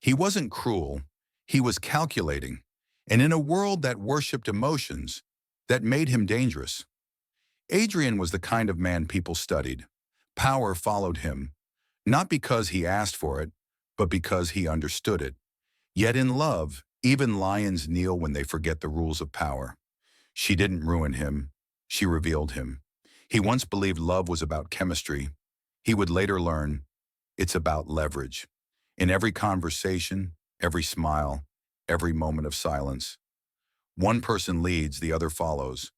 He wasn't cruel, he was calculating, and in a world that worshipped emotions, that made him dangerous. Adrian was the kind of man people studied. Power followed him, not because he asked for it, but because he understood it. Yet in love, even lions kneel when they forget the rules of power. She didn't ruin him, she revealed him. He once believed love was about chemistry. He would later learn it's about leverage. In every conversation, every smile, every moment of silence. One person leads, the other follows.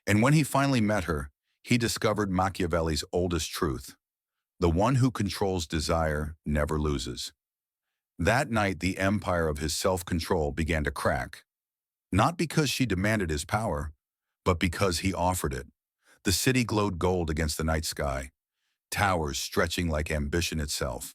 And when he finally met her, he discovered Machiavelli's oldest truth. The one who controls desire never loses. That night, the empire of his self-control began to crack. Not because she demanded his power, but because he offered it. The city glowed gold against the night sky, towers stretching like ambition itself.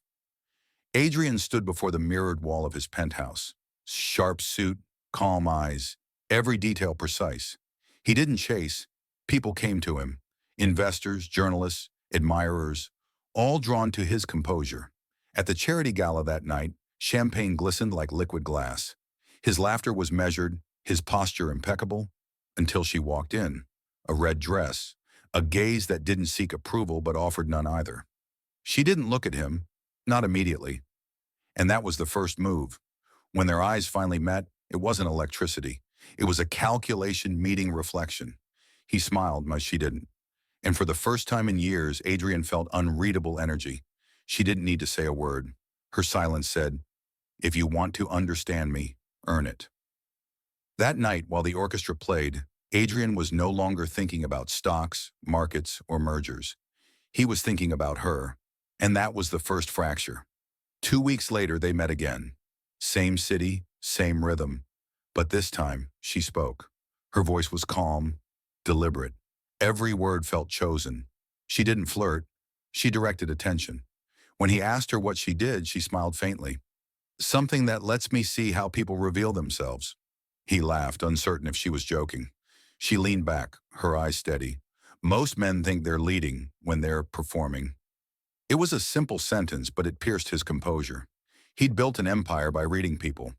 Adrian stood before the mirrored wall of his penthouse. Sharp suit, calm eyes, every detail precise. He didn't chase. People came to him. Investors, journalists, admirers, all drawn to his composure. At the charity gala that night, champagne glistened like liquid glass. His laughter was measured, his posture impeccable, until she walked in. A red dress, a gaze that didn't seek approval but offered none either. She didn't look at him, not immediately. And that was the first move. When their eyes finally met, it wasn't electricity. It was a calculation meeting reflection. He smiled, but she didn't. And for the first time in years, Adrian felt unreadable energy. She didn't need to say a word. Her silence said, "If you want to understand me, earn it." That night, while the orchestra played, Adrian was no longer thinking about stocks, markets, or mergers. He was thinking about her. And that was the first fracture. 2 weeks later, they met again. Same city, same rhythm. But this time, she spoke. Her voice was calm, deliberate. Every word felt chosen. She didn't flirt. She directed attention. When he asked her what she did, she smiled faintly. "Something that lets me see how people reveal themselves." He laughed, uncertain if she was joking. She leaned back, her eyes steady. Most men think they're leading when they're performing. It was a simple sentence, but it pierced his composure. He'd built an empire by reading people.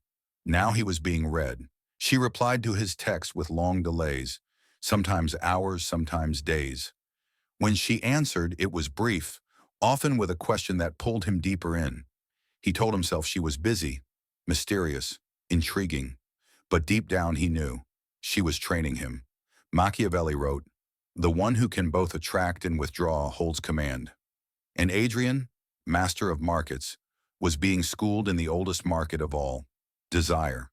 Now he was being read. She replied to his text with long delays, sometimes hours, sometimes days. When she answered, it was brief, often with a question that pulled him deeper in. He told himself she was busy, mysterious, intriguing. But deep down he knew she was training him. Machiavelli wrote, "The one who can both attract and withdraw holds command." And Adrian, master of markets, was being schooled in the oldest market of all, desire.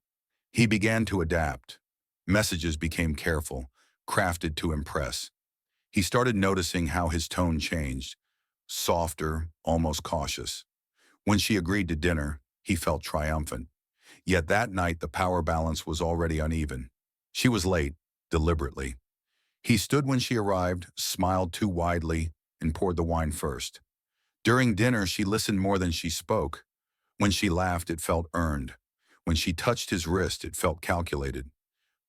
He began to adapt. Messages became careful, crafted to impress. He started noticing how his tone changed, softer, almost cautious. When she agreed to dinner, he felt triumphant. Yet that night the power balance was already uneven. She was late, deliberately. He stood when she arrived, smiled too widely, and poured the wine first. During dinner, she listened more than she spoke. When she laughed, it felt earned. When she touched his wrist, it felt calculated.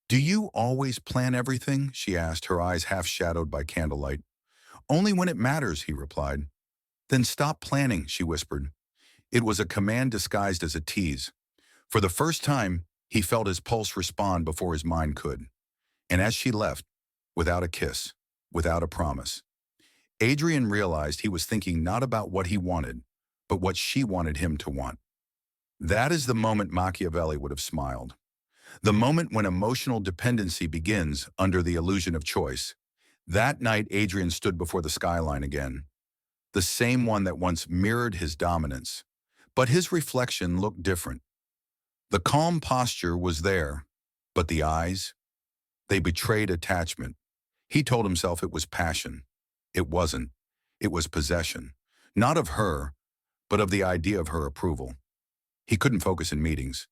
"Do you always plan everything?" she asked, her eyes half shadowed by candlelight. "Only when it matters," he replied. "Then stop planning," she whispered. It was a command disguised as a tease. For the first time, he felt his pulse respond before his mind could. And as she left, without a kiss, without a promise, Adrian realized he was thinking not about what he wanted, but what she wanted him to want. That is the moment Machiavelli would have smiled. The moment when emotional dependency begins under the illusion of choice. That night, Adrian stood before the skyline again, the same one that once mirrored his dominance. But his reflection looked different. The calm posture was there, but the eyes, they betrayed attachment. He told himself it was passion. It wasn't. It was possession. Not of her, but of the idea of her approval. He couldn't focus in meetings.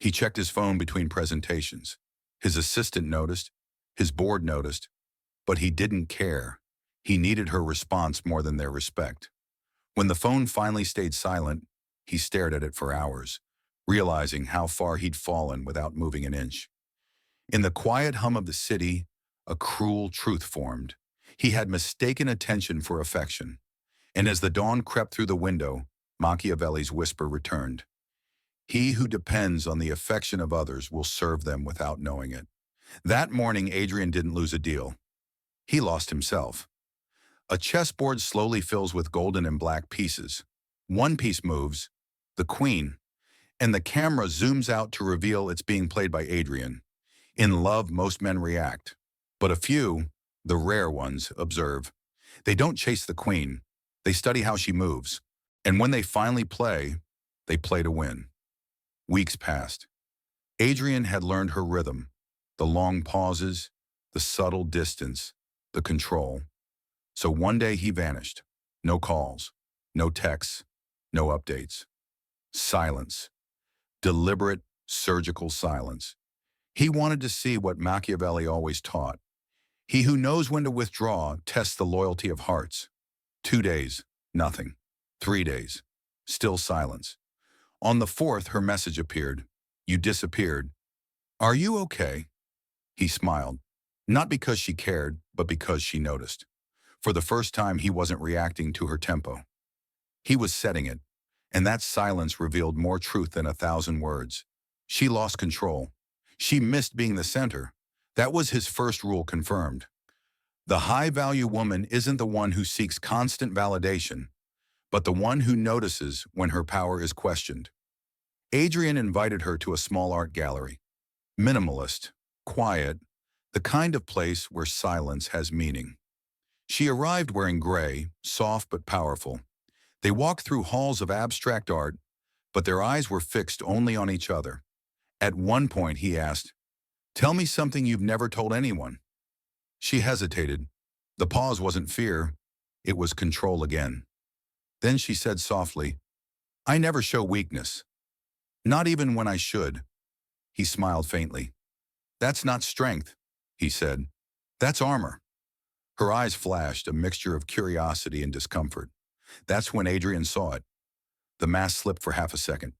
He checked his phone between presentations. His assistant noticed, his board noticed, but he didn't care. He needed her response more than their respect. When the phone finally stayed silent, he stared at it for hours, realizing how far he'd fallen without moving an inch. In the quiet hum of the city, a cruel truth formed. He had mistaken attention for affection. And as the dawn crept through the window, Machiavelli's whisper returned. He who depends on the affection of others will serve them without knowing it. That morning, Adrian didn't lose a deal. He lost himself. A chessboard slowly fills with golden and black pieces. One piece moves, the queen, and the camera zooms out to reveal it's being played by Adrian. In love, most men react, but a few, the rare ones, observe. They don't chase the queen. They study how she moves. And when they finally play, they play to win. Weeks passed. Adrian had learned her rhythm, the long pauses, the subtle distance, the control. So one day he vanished. No calls, no texts, no updates. Silence. Deliberate, surgical silence. He wanted to see what Machiavelli always taught. He who knows when to withdraw tests the loyalty of hearts. 2 days, nothing. 3 days, still silence. On the fourth, her message appeared. You disappeared. Are you okay? He smiled. Not because she cared, but because she noticed. For the first time, he wasn't reacting to her tempo. He was setting it, and that silence revealed more truth than 1,000 words. She lost control. She missed being the center. That was his first rule confirmed. The high-value woman isn't the one who seeks constant validation, but the one who notices when her power is questioned. Adrian invited her to a small art gallery. Minimalist, quiet, the kind of place where silence has meaning. She arrived wearing gray, soft but powerful. They walked through halls of abstract art, but their eyes were fixed only on each other. At one point, he asked, "Tell me something you've never told anyone." She hesitated. The pause wasn't fear, it was control again. Then she said softly, "I never show weakness. Not even when I should." He smiled faintly. "That's not strength," he said. "That's armor." Her eyes flashed, a mixture of curiosity and discomfort. That's when Adrian saw it. The mask slipped for half a second.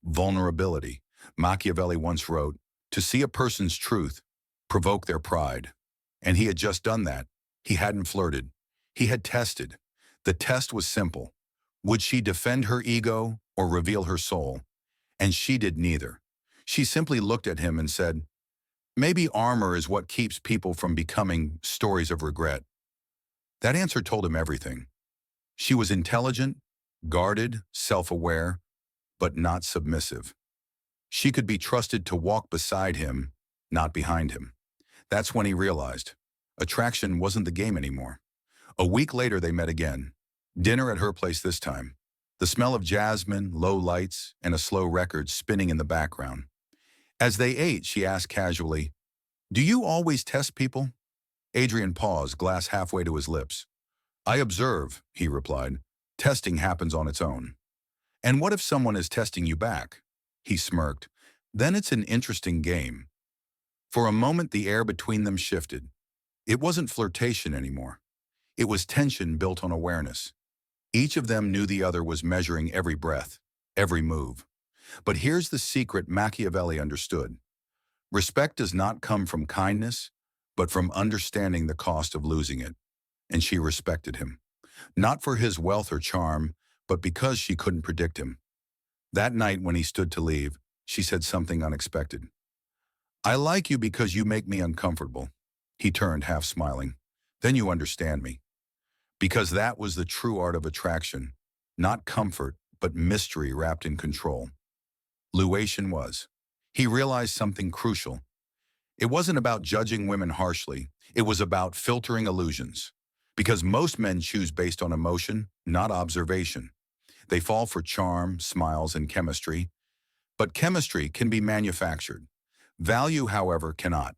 Vulnerability. Machiavelli once wrote, "To see a person's truth, provoke their pride." And he had just done that. He hadn't flirted. He had tested. The test was simple. Would she defend her ego or reveal her soul? And she did neither. She simply looked at him and said, "Maybe armor is what keeps people from becoming stories of regret." That answer told him everything. She was intelligent, guarded, self-aware, but not submissive. She could be trusted to walk beside him, not behind him. That's when he realized attraction wasn't the game anymore. A week later, they met again. Dinner at her place this time. The smell of jasmine, low lights, and a slow record spinning in the background. As they ate, she asked casually, "Do you always test people?" Adrian paused, glass halfway to his lips. "I observe," he replied. "Testing happens on its own." "And what if someone is testing you back?" He smirked. "Then it's an interesting game." For a moment, the air between them shifted. It wasn't flirtation anymore. It was tension built on awareness. Each of them knew the other was measuring every breath, every move. But here's the secret Machiavelli understood. Respect does not come from kindness, but from understanding the cost of losing it. And she respected him. Not for his wealth or charm, but because she couldn't predict him. That night when he stood to leave, she said something unexpected. "I like you because you make me uncomfortable." He turned, half smiling. "Then you understand me." Because that was the true art of attraction. Not comfort, but mystery wrapped in control. Luation was. He realized something crucial. It wasn't about judging women harshly. It was about filtering illusions. Because most men choose based on emotion, not observation. They fall for charm, smiles, and chemistry. But chemistry can be manufactured. Value, however, cannot.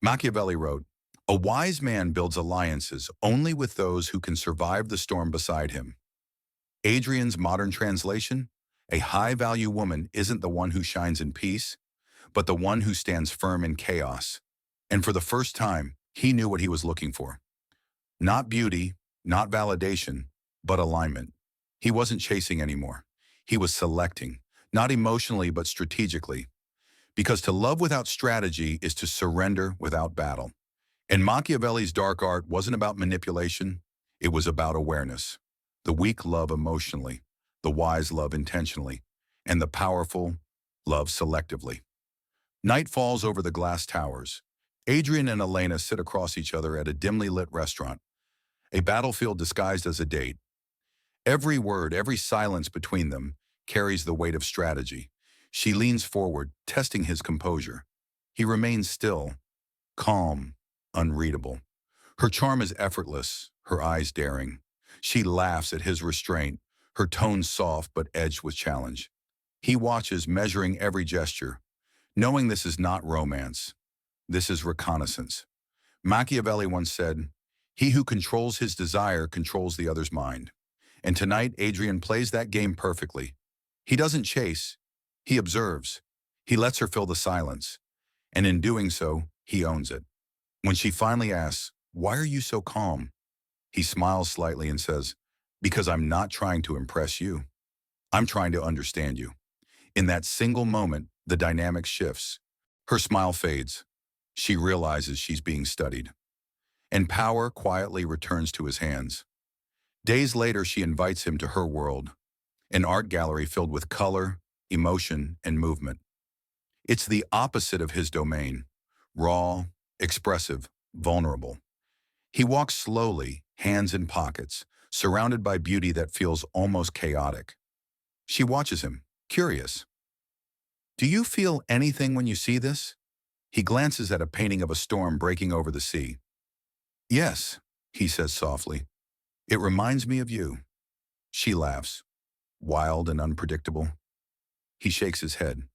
Machiavelli wrote, "A wise man builds alliances only with those who can survive the storm beside him." Adrian's modern translation, "A high-value woman isn't the one who shines in peace, but the one who stands firm in chaos." And for the first time, he knew what he was looking for. Not beauty, not validation, but alignment. He wasn't chasing anymore. He was selecting, not emotionally but strategically. Because to love without strategy is to surrender without battle. And Machiavelli's dark art wasn't about manipulation, it was about awareness. The weak love emotionally, the wise love intentionally, and the powerful love selectively. Night falls over the glass towers. Adrian and Elena sit across each other at a dimly lit restaurant, a battlefield disguised as a date. Every word, every silence between them carries the weight of strategy. She leans forward, testing his composure. He remains still, calm, unreadable. Her charm is effortless, her eyes daring. She laughs at his restraint, her tone soft but edged with challenge. He watches, measuring every gesture, knowing this is not romance. This is reconnaissance. Machiavelli once said, "He who controls his desire controls the other's mind." And tonight, Adrian plays that game perfectly. He doesn't chase, he observes. He lets her fill the silence. And in doing so, he owns it. When she finally asks, "Why are you so calm?" he smiles slightly and says, "Because I'm not trying to impress you. I'm trying to understand you." In that single moment, the dynamic shifts. Her smile fades. She realizes she's being studied. And power quietly returns to his hands. Days later, she invites him to her world, an art gallery filled with color, emotion, and movement. It's the opposite of his domain, raw, expressive, vulnerable. He walks slowly, hands in pockets, surrounded by beauty that feels almost chaotic. She watches him, curious. "Do you feel anything when you see this?" He glances at a painting of a storm breaking over the sea. "Yes," he says softly. "It reminds me of you." She laughs, wild and unpredictable. He shakes his head,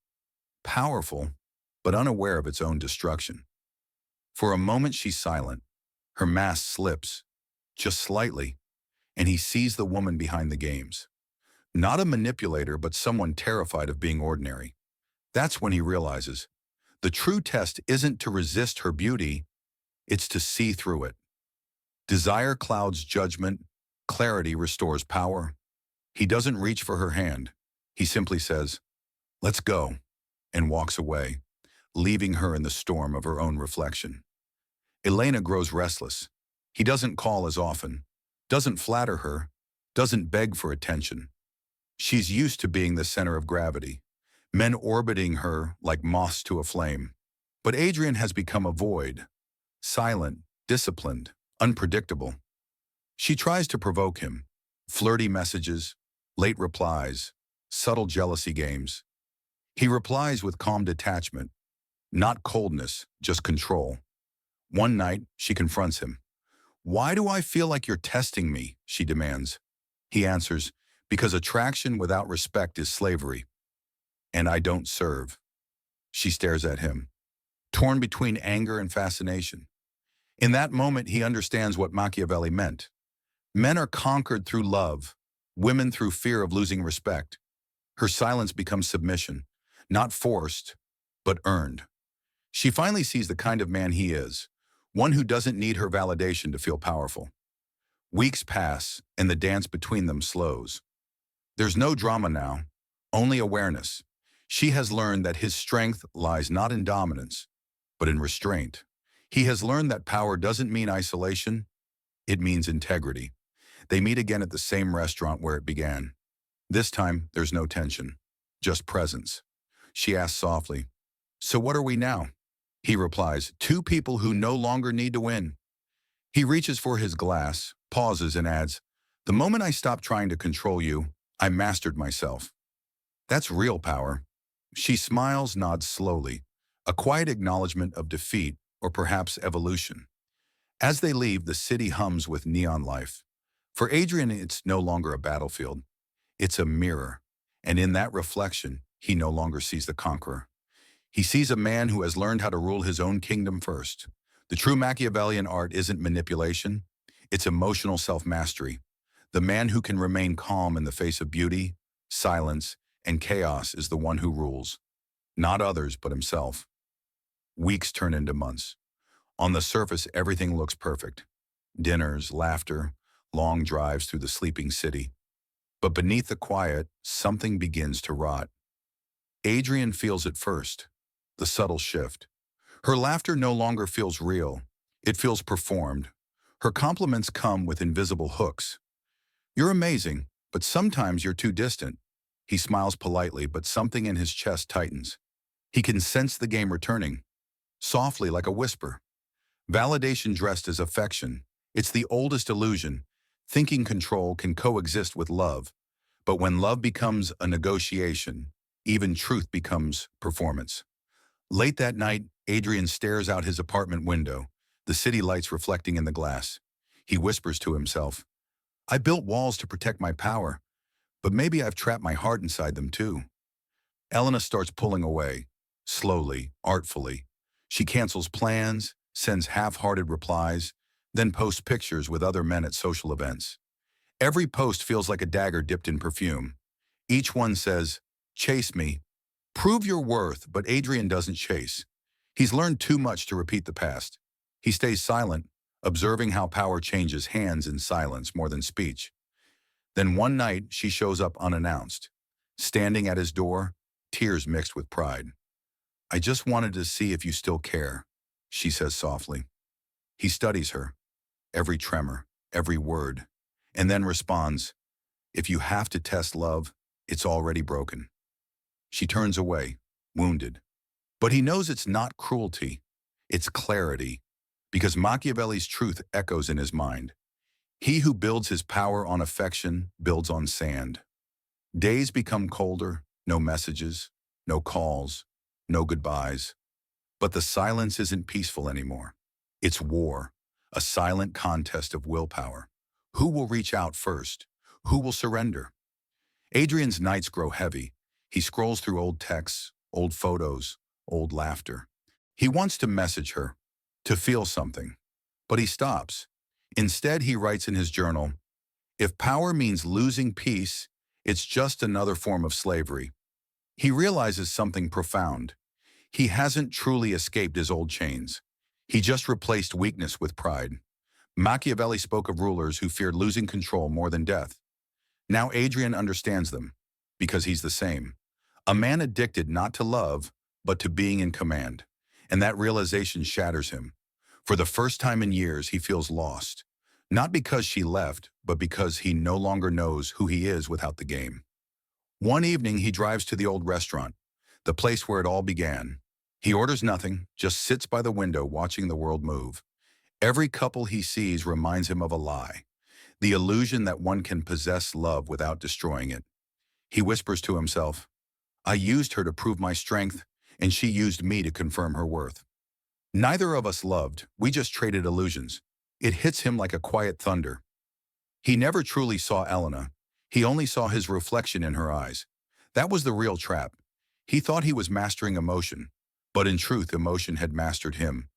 powerful, but unaware of its own destruction. For a moment she's silent. Her mask slips, just slightly, and he sees the woman behind the games. Not a manipulator, but someone terrified of being ordinary. That's when he realizes, the true test isn't to resist her beauty, it's to see through it. Desire clouds judgment, clarity restores power. He doesn't reach for her hand. He simply says, "Let's go," and walks away, leaving her in the storm of her own reflection. Elena grows restless. He doesn't call as often, doesn't flatter her, doesn't beg for attention. She's used to being the center of gravity, men orbiting her like moths to a flame. But Adrian has become a void, silent, disciplined, unpredictable. She tries to provoke him, flirty messages, late replies, subtle jealousy games. He replies with calm detachment, not coldness, just control. One night, she confronts him. "Why do I feel like you're testing me?" she demands. He answers, "Because attraction without respect is slavery. And I don't serve." She stares at him, torn between anger and fascination. In that moment, he understands what Machiavelli meant. Men are conquered through love, women through fear of losing respect. Her silence becomes submission, not forced, but earned. She finally sees the kind of man he is, one who doesn't need her validation to feel powerful. Weeks pass, and the dance between them slows. There's no drama now, only awareness. She has learned that his strength lies not in dominance, but in restraint. He has learned that power doesn't mean isolation, it means integrity. They meet again at the same restaurant where it began. This time, there's no tension, just presence. She asks softly, "So what are we now?" He replies, "Two people who no longer need to win." He reaches for his glass, pauses, and adds, "The moment I stopped trying to control you, I mastered myself." That's real power. She smiles, nods slowly, a quiet acknowledgement of defeat, or perhaps evolution. As they leave, the city hums with neon life. For Adrian, it's no longer a battlefield. It's a mirror. And in that reflection, he no longer sees the conqueror. He sees a man who has learned how to rule his own kingdom first. The true Machiavellian art isn't manipulation, it's emotional self-mastery. The man who can remain calm in the face of beauty, silence, and chaos is the one who rules. Not others, but himself. Weeks turn into months. On the surface, everything looks perfect. Dinners, laughter, long drives through the sleeping city. But beneath the quiet, something begins to rot. Adrian feels it first, the subtle shift. Her laughter no longer feels real. It feels performed. Her compliments come with invisible hooks. "You're amazing, but sometimes you're too distant." He smiles politely, but something in his chest tightens. He can sense the game returning, softly like a whisper. Validation dressed as affection. It's the oldest illusion. Thinking control can coexist with love. But when love becomes a negotiation, even truth becomes performance. Late that night, Adrian stares out his apartment window, the city lights reflecting in the glass. He whispers to himself, I built walls to protect my power, but maybe I've trapped my heart inside them too. Elena starts pulling away, slowly, artfully. She cancels plans, sends half-hearted replies, then posts pictures with other men at social events. Every post feels like a dagger dipped in perfume. Each one says, chase me, prove your worth, but Adrian doesn't chase. He's learned too much to repeat the past. He stays silent, observing how power changes hands in silence more than speech. Then one night, she shows up unannounced. Standing at his door, tears mixed with pride. I just wanted to see if you still care, she says softly. He studies her, every tremor, every word, and then responds, if you have to test love, it's already broken. She turns away, wounded. But he knows it's not cruelty, it's clarity, because Machiavelli's truth echoes in his mind. He who builds his power on affection builds on sand. Days become colder, no messages, no calls, no goodbyes. But the silence isn't peaceful anymore. It's war, a silent contest of willpower. Who will reach out first? Who will surrender? Adrian's nights grow heavy. He scrolls through old texts, old photos, old laughter. He wants to message her, to feel something, but he stops. Instead, he writes in his journal, if power means losing peace, it's just another form of slavery. He realizes something profound. He hasn't truly escaped his old chains. He just replaced weakness with pride. Machiavelli spoke of rulers who feared losing control more than death. Now Adrian understands them, because he's the same. A man addicted not to love, but to being in command. And that realization shatters him. For the first time in years, he feels lost. Not because she left, but because he no longer knows who he is without the game. One evening, he drives to the old restaurant, the place where it all began. He orders nothing, just sits by the window watching the world move. Every couple he sees reminds him of a lie, the illusion that one can possess love without destroying it. He whispers to himself, I used her to prove my strength, and she used me to confirm her worth. Neither of us loved, we just traded illusions. It hits him like a quiet thunder. He never truly saw Elena. He only saw his reflection in her eyes. That was the real trap. He thought he was mastering emotion, but in truth, emotion had mastered him,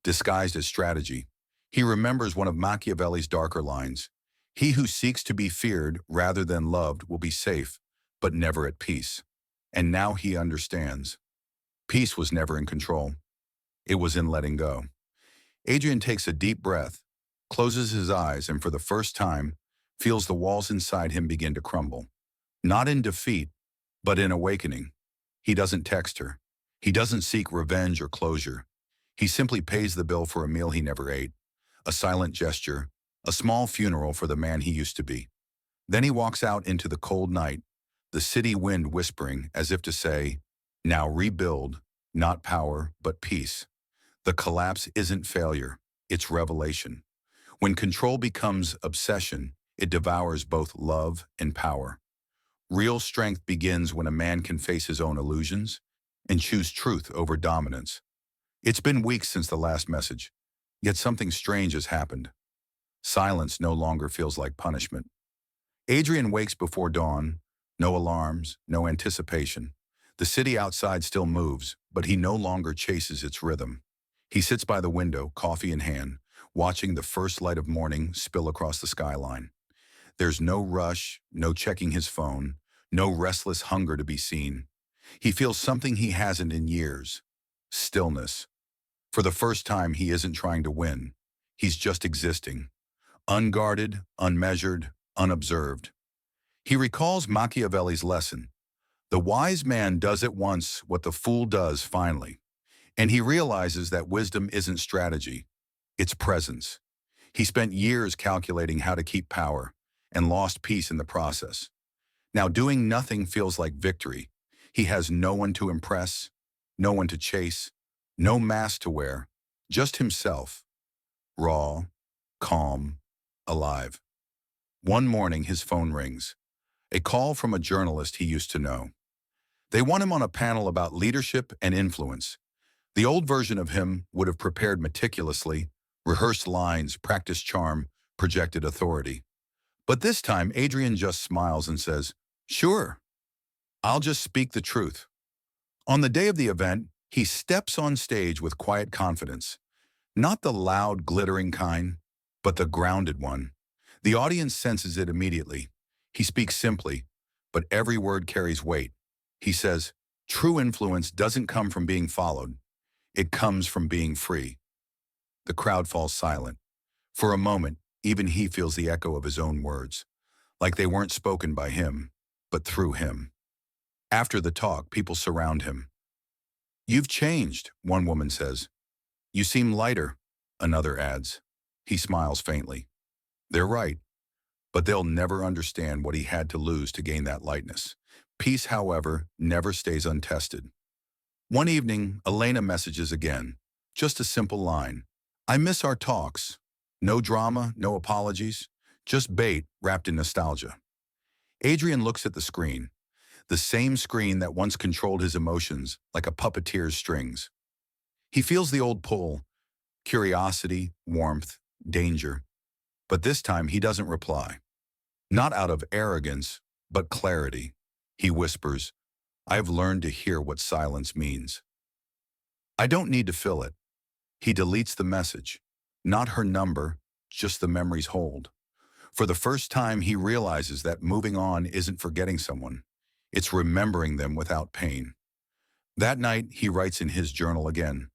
disguised as strategy. He remembers one of Machiavelli's darker lines. He who seeks to be feared rather than loved will be safe, but never at peace. And now he understands. Peace was never in control. It was in letting go. Adrian takes a deep breath, closes his eyes, and for the first time, feels the walls inside him begin to crumble. Not in defeat, but in awakening. He doesn't text her. He doesn't seek revenge or closure. He simply pays the bill for a meal he never ate, a silent gesture, a small funeral for the man he used to be. Then he walks out into the cold night, the city wind whispering as if to say, now rebuild, not power, but peace. The collapse isn't failure, it's revelation. When control becomes obsession, it devours both love and power. Real strength begins when a man can face his own illusions and choose truth over dominance. It's been weeks since the last message, yet something strange has happened. Silence no longer feels like punishment. Adrian wakes before dawn, no alarms, no anticipation. The city outside still moves, but he no longer chases its rhythm. He sits by the window, coffee in hand, watching the first light of morning spill across the skyline. There's no rush, no checking his phone, no restless hunger to be seen. He feels something he hasn't in years. Stillness. For the first time, he isn't trying to win. He's just existing. Unguarded, unmeasured, unobserved. He recalls Machiavelli's lesson. The wise man does at once what the fool does finally. And he realizes that wisdom isn't strategy. It's presence. He spent years calculating how to keep power and lost peace in the process. Now doing nothing feels like victory. He has no one to impress, no one to chase, no mask to wear, just himself, raw, calm, alive. One morning his phone rings, a call from a journalist he used to know. They want him on a panel about leadership and influence. The old version of him would have prepared meticulously, rehearsed lines, practiced charm, projected authority. But this time, Adrian just smiles and says, "Sure, I'll just speak the truth." On the day of the event, he steps on stage with quiet confidence, not the loud, glittering kind, but the grounded one. The audience senses it immediately. He speaks simply, but every word carries weight. He says, "True influence doesn't come from being followed. It comes from being free." The crowd falls silent. For a moment, even he feels the echo of his own words, like they weren't spoken by him, but through him. After the talk, people surround him. "You've changed," one woman says. "You seem lighter," another adds. He smiles faintly. They're right, but they'll never understand what he had to lose to gain that lightness. Peace, however, never stays untested. One evening, Elena messages again. Just a simple line. "I miss our talks." No drama, no apologies, just bait wrapped in nostalgia. Adrian looks at the screen, the same screen that once controlled his emotions like a puppeteer's strings. He feels the old pull, curiosity, warmth, danger. But this time he doesn't reply. Not out of arrogance, but clarity. He whispers, "I've learned to hear what silence means." I don't need to fill it. He deletes the message. Not her number, just the memories hold. For the first time, he realizes that moving on isn't forgetting someone. It's remembering them without pain. That night, he writes in his journal again,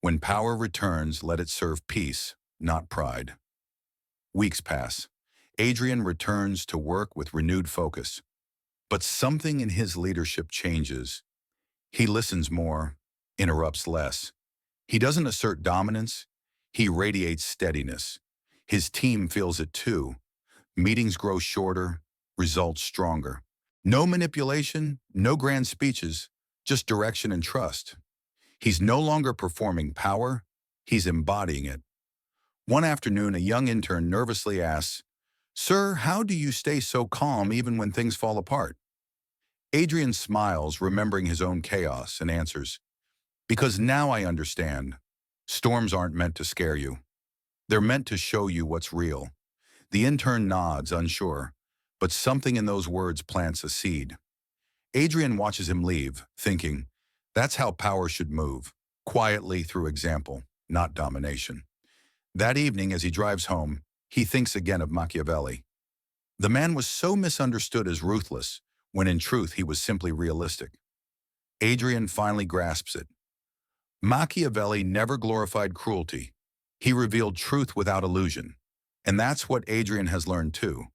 "When power returns, let it serve peace, not pride." Weeks pass. Adrian returns to work with renewed focus. But something in his leadership changes. He listens more, interrupts less. He doesn't assert dominance. He radiates steadiness. His team feels it too. Meetings grow shorter, results stronger. No manipulation, no grand speeches, just direction and trust. He's no longer performing power, he's embodying it. One afternoon, a young intern nervously asks, "Sir, how do you stay so calm even when things fall apart?" Adrian smiles, remembering his own chaos, and answers, "Because now I understand. Storms aren't meant to scare you. They're meant to show you what's real." The intern nods, unsure, but something in those words plants a seed. Adrian watches him leave, thinking, that's how power should move, quietly through example, not domination. That evening, as he drives home, he thinks again of Machiavelli. The man was so misunderstood as ruthless, when in truth he was simply realistic. Adrian finally grasps it. Machiavelli never glorified cruelty. He revealed truth without illusion. And that's what Adrian has learned too.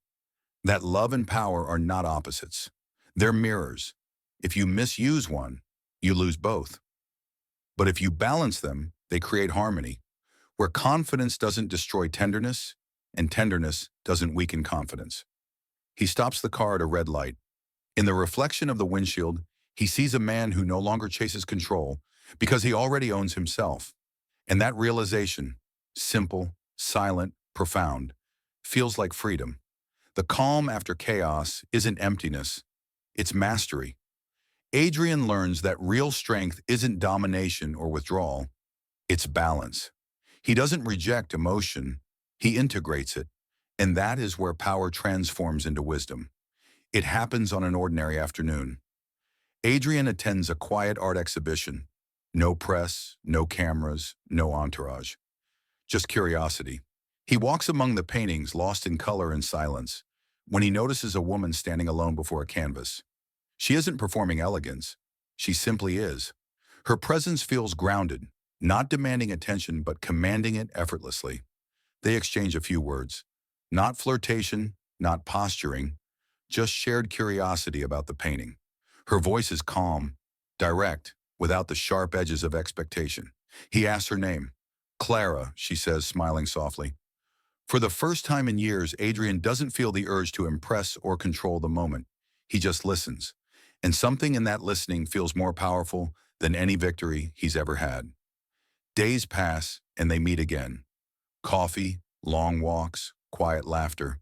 That love and power are not opposites. They're mirrors. If you misuse one, you lose both. But if you balance them, they create harmony, where confidence doesn't destroy tenderness, and tenderness doesn't weaken confidence. He stops the car at a red light. In the reflection of the windshield, he sees a man who no longer chases control because he already owns himself. And that realization, simple, silent, profound, feels like freedom. The calm after chaos isn't emptiness, it's mastery. Adrian learns that real strength isn't domination or withdrawal, it's balance. He doesn't reject emotion, he integrates it, and that is where power transforms into wisdom. It happens on an ordinary afternoon. Adrian attends a quiet art exhibition. No press, no cameras, no entourage. Just curiosity. He walks among the paintings, lost in color and silence, when he notices a woman standing alone before a canvas. She isn't performing elegance. She simply is. Her presence feels grounded, not demanding attention, but commanding it effortlessly. They exchange a few words. Not flirtation, not posturing, just shared curiosity about the painting. Her voice is calm, direct, without the sharp edges of expectation. He asks her name. "Clara," she says, smiling softly. For the first time in years, Adrian doesn't feel the urge to impress or control the moment. He just listens. And something in that listening feels more powerful than any victory he's ever had. Days pass, and they meet again. Coffee, long walks, quiet laughter.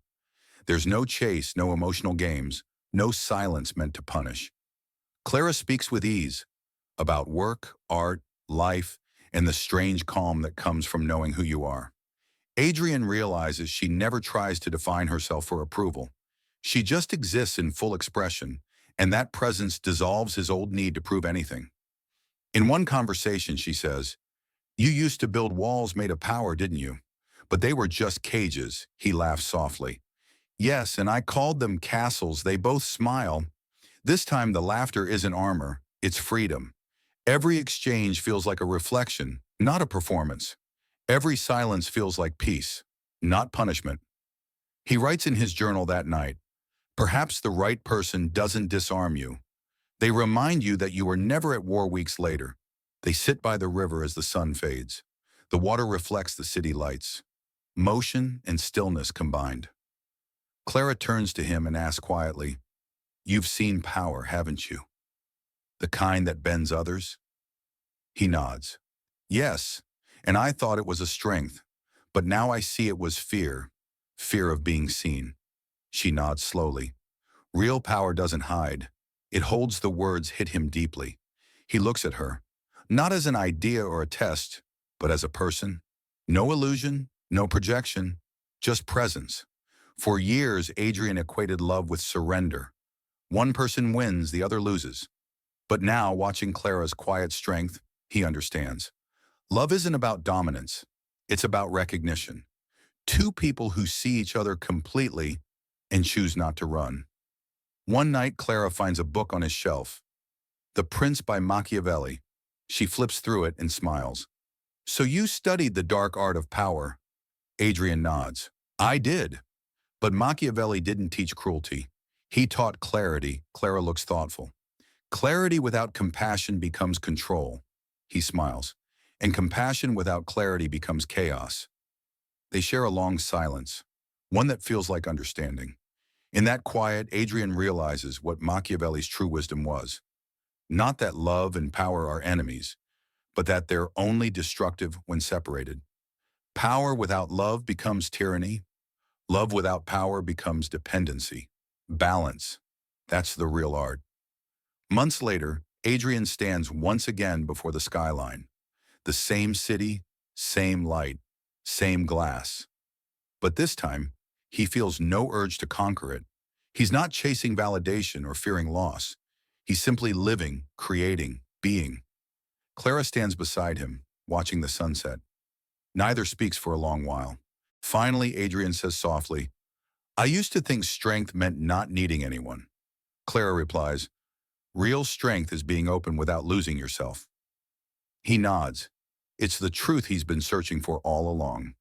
There's no chase, no emotional games, no silence meant to punish. Clara speaks with ease about work, art, life, and the strange calm that comes from knowing who you are. Adrian realizes she never tries to define herself for approval. She just exists in full expression, and that presence dissolves his old need to prove anything. In one conversation, she says, "You used to build walls made of power, didn't you? But they were just cages." He laughs softly. "Yes, and I called them castles." They both smile. This time the laughter isn't armor, it's freedom. Every exchange feels like a reflection, not a performance. Every silence feels like peace, not punishment. He writes in his journal that night, "Perhaps the right person doesn't disarm you. They remind you that you are never at war." Weeks later, they sit by the river as the sun fades. The water reflects the city lights. Motion and stillness combined. Clara turns to him and asks quietly, "You've seen power, haven't you? The kind that bends others?" He nods. "Yes, and I thought it was a strength, but now I see it was fear, fear of being seen." She nods slowly. Real power doesn't hide. It holds. The words hit him deeply. He looks at her, not as an idea or a test, but as a person. No illusion, no projection, just presence. For years, Adrian equated love with surrender. One person wins, the other loses. But now, watching Clara's quiet strength, he understands. Love isn't about dominance. It's about recognition. Two people who see each other completely and choose not to run. One night, Clara finds a book on his shelf, The Prince by Machiavelli. She flips through it and smiles. "So you studied the dark art of power?" Adrian nods. "I did. But Machiavelli didn't teach cruelty. He taught clarity." Clara looks thoughtful. "Clarity without compassion becomes control." He smiles. "And compassion without clarity becomes chaos." They share a long silence, one that feels like understanding. In that quiet, Adrian realizes what Machiavelli's true wisdom was. Not that love and power are enemies, but that they're only destructive when separated. Power without love becomes tyranny. Love without power becomes dependency. Balance. That's the real art. Months later, Adrian stands once again before the skyline. The same city, same light, same glass. But this time, he feels no urge to conquer it. He's not chasing validation or fearing loss. He's simply living, creating, being. Clara stands beside him, watching the sunset. Neither speaks for a long while. Finally, Adrian says softly, "I used to think strength meant not needing anyone." Clara replies, "Real strength is being open without losing yourself." He nods. It's the truth he's been searching for all along.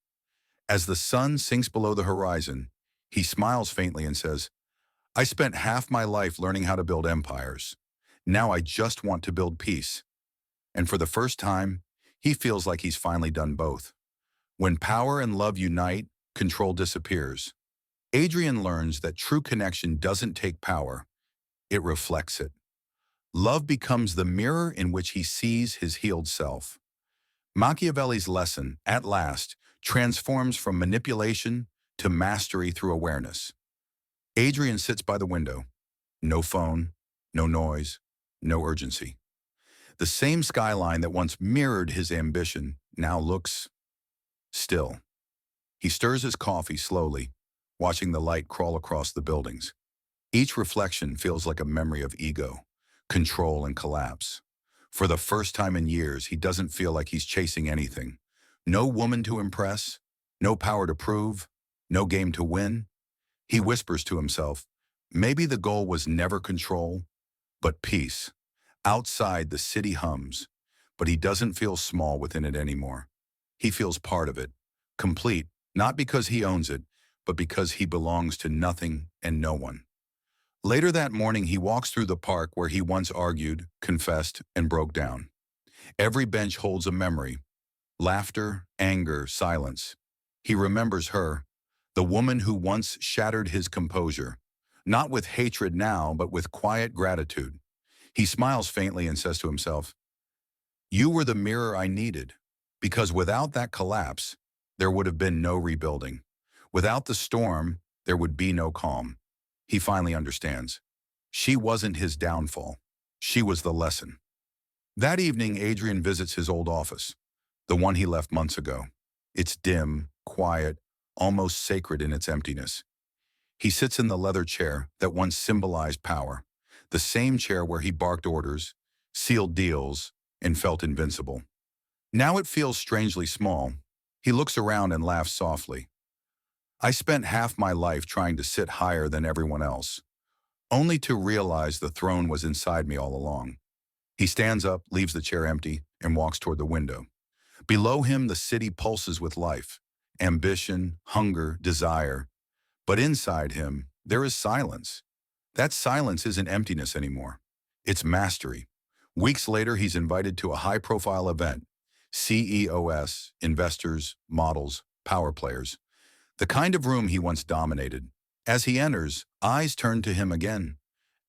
As the sun sinks below the horizon, he smiles faintly and says, "I spent half my life learning how to build empires. Now I just want to build peace." And for the first time, he feels like he's finally done both. When power and love unite, control disappears. Adrian learns that true connection doesn't take power, it reflects it. Love becomes the mirror in which he sees his healed self. Machiavelli's lesson, at last, transforms from manipulation to mastery through awareness. Adrian sits by the window. No phone, no noise, no urgency. The same skyline that once mirrored his ambition now looks still. He stirs his coffee slowly, watching the light crawl across the buildings. Each reflection feels like a memory of ego, control, and collapse. For the first time in years, he doesn't feel like he's chasing anything. No woman to impress, no power to prove, no game to win. He whispers to himself, maybe the goal was never control, but peace. Outside, the city hums, but he doesn't feel small within it anymore. He feels part of it, complete, not because he owns it, but because he belongs to nothing and no one. Later that morning, he walks through the park where he once argued, confessed, and broke down. Every bench holds a memory. Laughter, anger, silence. He remembers her, the woman who once shattered his composure, not with hatred now, but with quiet gratitude. He smiles faintly and says to himself, "You were the mirror I needed, because without that collapse, there would have been no rebuilding. Without the storm, there would be no calm." He finally understands. She wasn't his downfall. She was the lesson. That evening, Adrian visits his old office, the one he left months ago. It's dim, quiet, almost sacred in its emptiness. He sits in the leather chair that once symbolized power, the same chair where he barked orders, sealed deals, and felt invincible. Now it feels strangely small. He looks around and laughs softly. "I spent half my life trying to sit higher than everyone else, only to realize the throne was inside me all along." He stands up, leaves the chair empty, and walks toward the window. Below him, the city pulses with life, ambition, hunger, desire. But inside him, there is silence. That silence isn't emptiness anymore. It's mastery. Weeks later, he's invited to a high-profile event. CEOs, investors, models, power players. The kind of room he once dominated. As he enters, eyes turn to him again.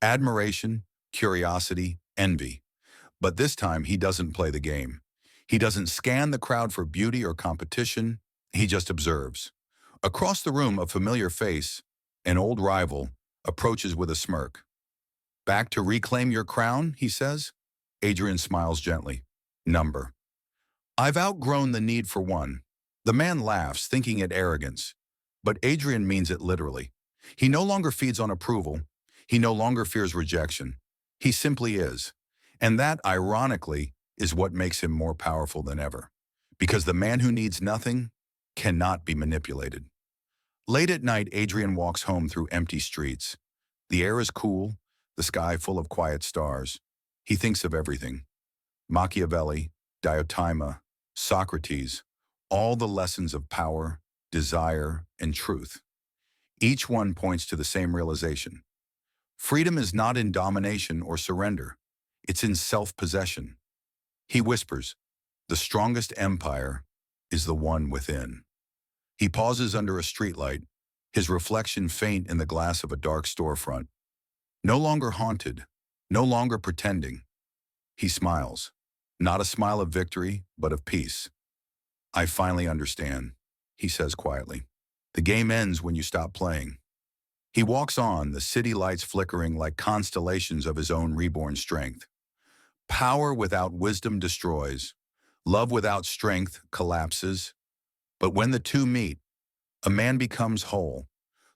Admiration, curiosity, envy. But this time, he doesn't play the game. He doesn't scan the crowd for beauty or competition. He just observes. Across the room, a familiar face, an old rival, approaches with a smirk. "Back to reclaim your crown," he says. Adrian smiles gently. "Number." "I've outgrown the need for one." The man laughs, thinking it arrogance. But Adrian means it literally. He no longer feeds on approval. He no longer fears rejection. He simply is. And that, ironically, is what makes him more powerful than ever. Because the man who needs nothing cannot be manipulated. Late at night, Adrian walks home through empty streets. The air is cool, the sky full of quiet stars. He thinks of everything. Machiavelli, Diotima, Socrates, all the lessons of power, desire, and truth. Each one points to the same realization. Freedom is not in domination or surrender. It's in self-possession. He whispers, "The strongest empire is the one within." He pauses under a streetlight, his reflection faint in the glass of a dark storefront. No longer haunted, no longer pretending. He smiles, not a smile of victory, but of peace. "I finally understand," he says quietly. "The game ends when you stop playing." He walks on, the city lights flickering like constellations of his own reborn strength. Power without wisdom destroys. Love without strength collapses. But when the two meet, a man becomes whole.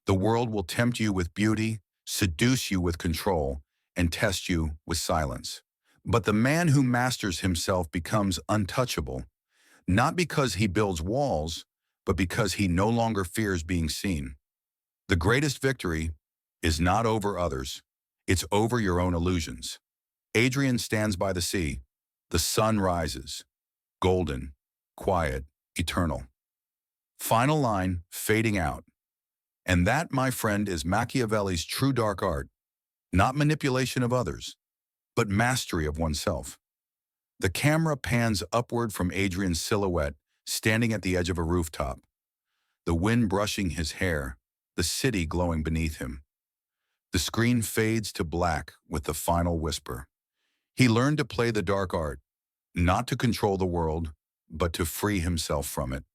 The world will tempt you with beauty, seduce you with control, and test you with silence. But the man who masters himself becomes untouchable, not because he builds walls, but because he no longer fears being seen. The greatest victory is not over others, it's over your own illusions. Adrian stands by the sea. The sun rises, golden, quiet, eternal. Final line, fading out. And that, my friend, is Machiavelli's true dark art. Not manipulation of others, but mastery of oneself. The camera pans upward from Adrian's silhouette, standing at the edge of a rooftop. The wind brushing his hair, the city glowing beneath him. The screen fades to black with the final whisper. He learned to play the dark art, not to control the world, but to free himself from it.